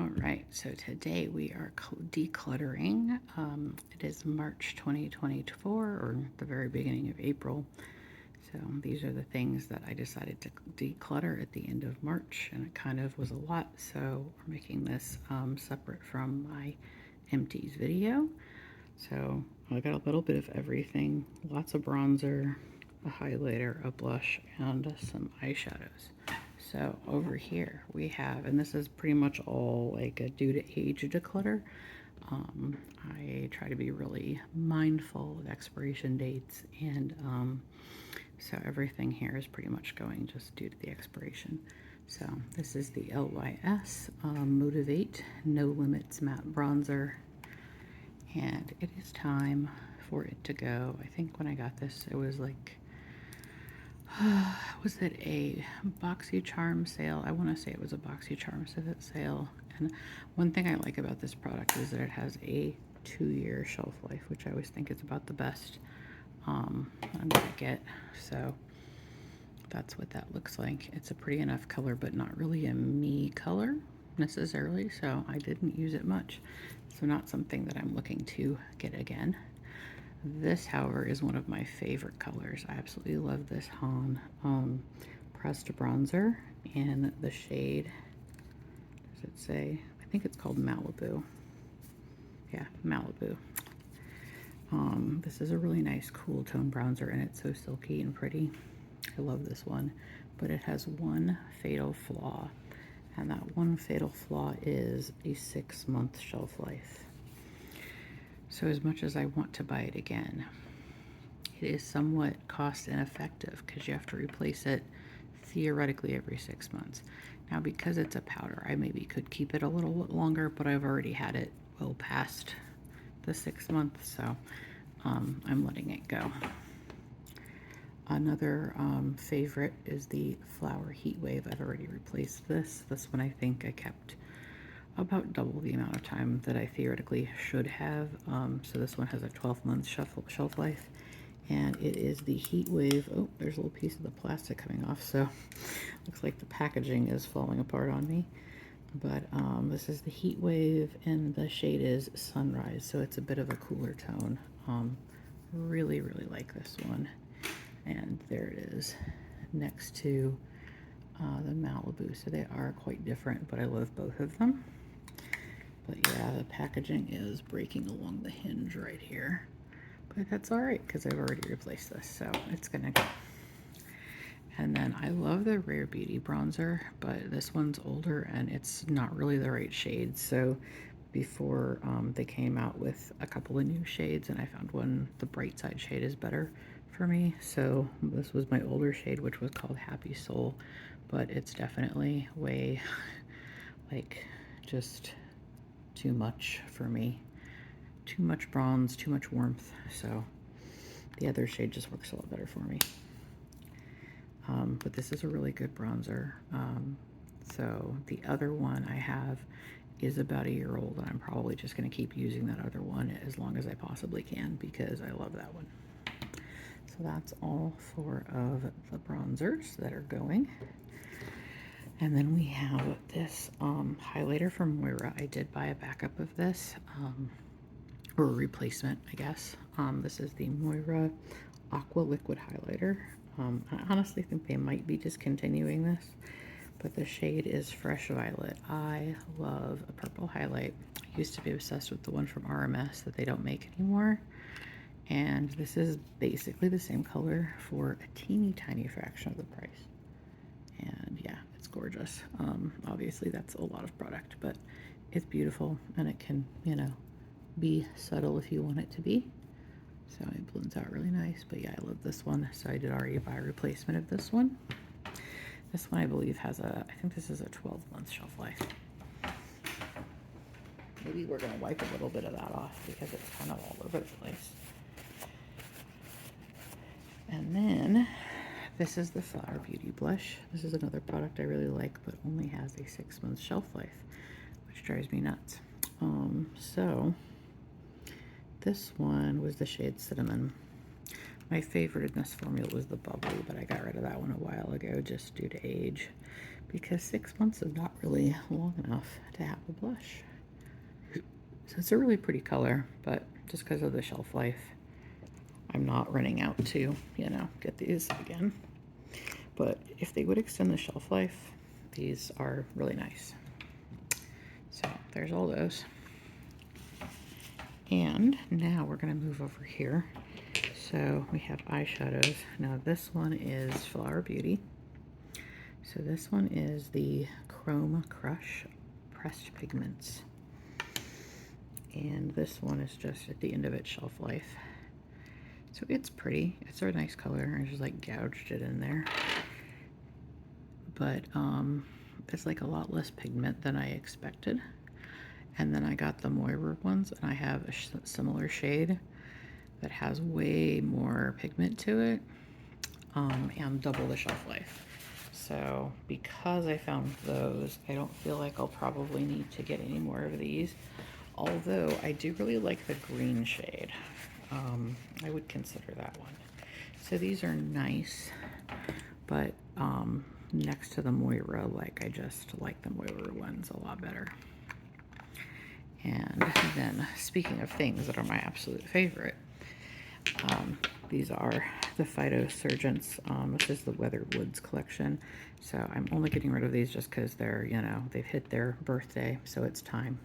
All right, so today we are decluttering. It is March 2024, or the very beginning of April. So these are the things that I decided to declutter at the end of March, and it kind of was a lot. So we're making this separate from my empties video. So I got a little bit of everything, lots of bronzer, a highlighter, a blush, and some eyeshadows. So over here we have, and this is pretty much all like a due to age declutter. I try to be really mindful of expiration dates, and so everything here is pretty much going just due to the expiration. So this is the LYS Motivate No Limits Matte Bronzer, and it is time for it to go. I think when I got this, it was like, was it a BoxyCharm sale? I want to say it was a BoxyCharm sale. And one thing I like about this product is that it has a 2-year shelf life, which I always think is about the best I'm gonna get. So that's what that looks like. It's a pretty enough color, but not really a me color necessarily, so I didn't use it much. So not something that I'm looking to get again. This, however, is one of my favorite colors. I absolutely love this Han pressed bronzer in the shade, does it say? I think it's called Malibu. Yeah, Malibu. This is a really nice cool tone bronzer, and it's so silky and pretty. I love this one, but it has one fatal flaw, and that one fatal flaw is a 6-month shelf life. So as much as I want to buy it again, it is somewhat cost ineffective because you have to replace it theoretically every 6 months. Now, because it's a powder, I maybe could keep it a little bit longer, but I've already had it well past the 6 months, so I'm letting it go. Another favorite is the Flower Heat Wave. I've already replaced this. This one I think I kept about double the amount of time that I theoretically should have. So this one has a 12-month shelf life, and it is the Heat Wave. Oh, there's a little piece of the plastic coming off, so looks like the packaging is falling apart on me. But this is the Heat Wave, and the shade is Sunrise, so it's a bit of a cooler tone. Really, really like this one. And there it is next to the Malibu. So they are quite different, but I love both of them. But yeah, the packaging is breaking along the hinge right here. But that's all right because I've already replaced this, so it's gonna go. And then I love the Rare Beauty bronzer, but this one's older and it's not really the right shade. So before they came out with a couple of new shades, and I found one, the bright side shade is better for me. So this was my older shade, which was called Happy Soul, but it's definitely way like just too much for me. Too much bronze, too much warmth. So the other shade just works a lot better for me. But this is a really good bronzer. So the other one I have is about a year old, and I'm probably just going to keep using that other one as long as I possibly can because I love that one. So that's all 4 of the bronzers that are going. And then we have this highlighter from Moira. I did buy a backup of this, or a replacement, I guess. This is the Moira Aqua Liquid Highlighter. I honestly think they might be discontinuing this, but the shade is Fresh Violet. I love a purple highlight. I used to be obsessed with the one from RMS that they don't make anymore. And this is basically the same color for a teeny tiny fraction of the price. And yeah, it's gorgeous. Obviously that's a lot of product, but it's beautiful, and it can, you know, be subtle if you want it to be. So it blends out really nice. But yeah, I love this one. So I did already buy a replacement of this one. This one I believe has a, I think this is a 12-month shelf life. Maybe we're going to wipe a little bit of that off because it's kind of all over the place. And then this is the Flower Beauty blush. This is another product I really like, but only has a 6-month shelf life, which drives me nuts. So this one was the shade Cinnamon. My favorite in this formula was the Bubbly, but I got rid of that one a while ago just due to age. because 6 months is not really long enough to have a blush. So it's a really pretty color, but just because of the shelf life, I'm not running out to, get these again. But if they would extend the shelf life, these are really nice. So there's all those. And now we're going to move over here. So we have eyeshadows. Now this one is Flower Beauty. So this one is the Chrome Crush Pressed Pigments. And this one is just at the end of its shelf life. So it's pretty. It's a nice color. I just like gouged it in there. But it's like a lot less pigment than I expected. And then I got the Moira ones, and I have a similar shade that has way more pigment to it, and double the shelf life. So because I found those, I don't feel like I'll probably need to get any more of these. Although I do really like the green shade. I would consider that one. So these are nice, but next to the Moira, like I just like the Moira ones a lot better. And then speaking of things that are my absolute favorite, these are the Phytosurgents. This is the Weathered Woods collection. So I'm only getting rid of these just because they're, they've hit their birthday, so it's time.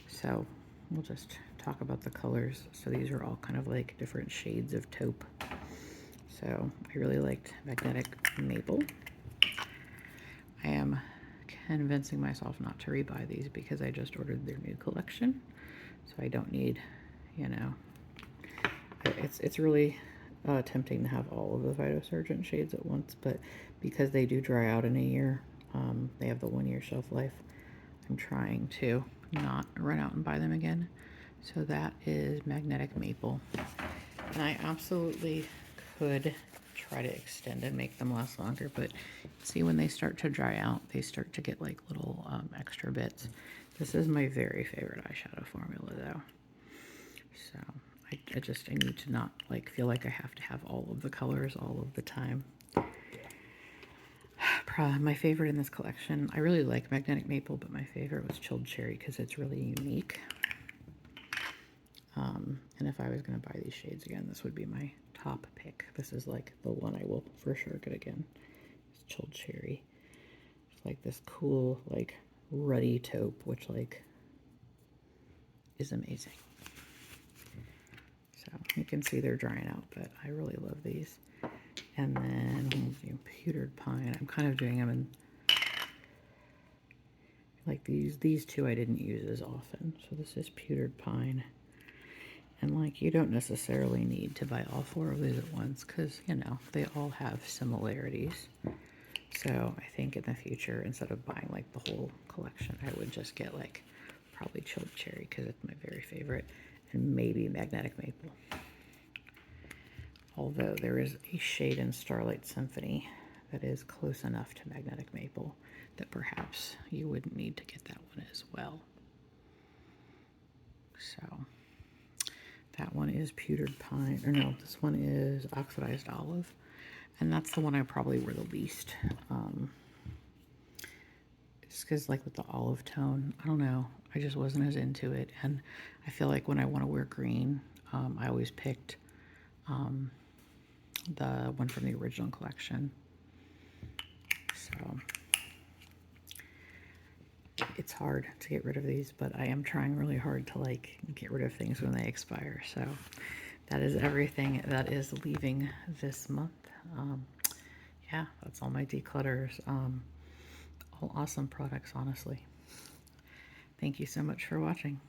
So we'll just talk about the colors. So these are all kind of like different shades of taupe. So I really liked Magnetic Maple. I am convincing myself not to rebuy these because I just ordered their new collection. So I don't need, it's really tempting to have all of the Phytosurgent shades at once, but because they do dry out in a year, they have the 1-year shelf life. I'm trying to not run out and buy them again. So that is Magnetic Maple. And I absolutely could try to extend and make them last longer, but see, when they start to dry out, they start to get like little extra bits. This is my very favorite eyeshadow formula though. So I need to not like feel like I have to have all of the colors all of the time. My favorite in this collection, I really like Magnetic Maple, but my favorite was Chilled Cherry because it's really unique. And if I was going to buy these shades again, this would be my top pick. This is like the one I will for sure get again. It's Chilled Cherry. It's like this cool, like ruddy taupe, which like is amazing. So you can see they're drying out, but I really love these. And then we'll do Pewtered Pine. I'm kind of doing them in like these two I didn't use as often. So this is Pewtered Pine. And like you don't necessarily need to buy all 4 of these at once because, they all have similarities. So I think in the future, instead of buying like the whole collection, I would just get like probably Chilled Cherry because it's my very favorite, and maybe Magnetic Maple. Although there is a shade in Starlight Symphony that is close enough to Magnetic Maple that perhaps you wouldn't need to get that one as well. So that one is Pewtered Pine, or no, this one is Oxidized Olive, and that's the one I probably wear the least. Just because like with the olive tone, I don't know, I just wasn't as into it, and I feel like when I want to wear green, I always picked the one from the original collection. So it's hard to get rid of these, but I am trying really hard to like get rid of things when they expire. So that is everything that is leaving this month. Yeah, that's all my declutters. All awesome products, honestly. Thank you so much for watching.